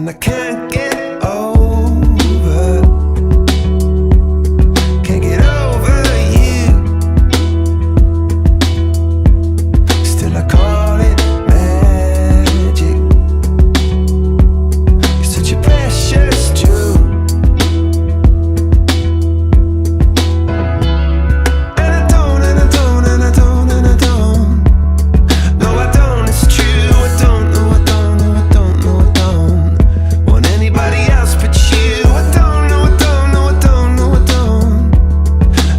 and I can't get over, can't get over you. Still I call it magic. You're such a precious jewel, and I don't, and I don't, and I don't, and I don't. No, I don't. It's true. I don't. No, I don't. No, I don't. No, I don't want anybody else but you. I don't. No, I don't. No, I don't. No, I don't.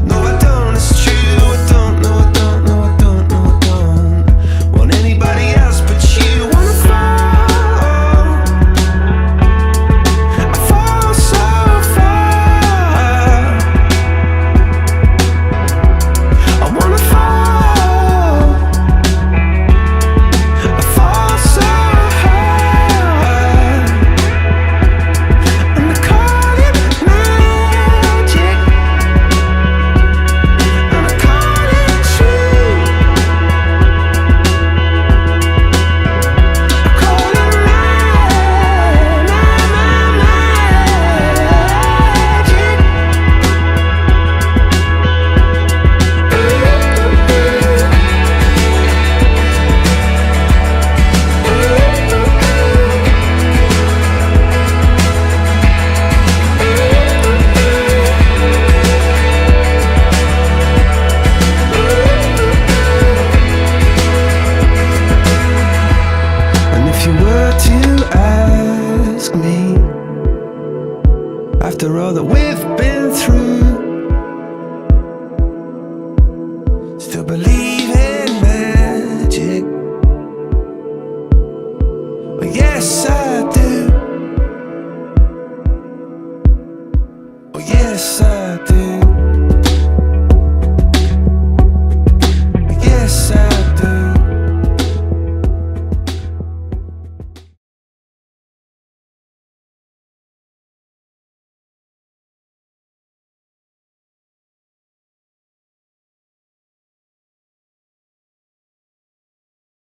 No, I don't. It's true. I don't. No, I don't. No, I don't. No, I don't want anybody else but you. Wanna fall? I fall so far. I wanna fall. I fall so hard, and I call it magic, and I call it true. I call it magic. And if you were to ask me, after all that we've been through, still believe in magic? Well, yes, I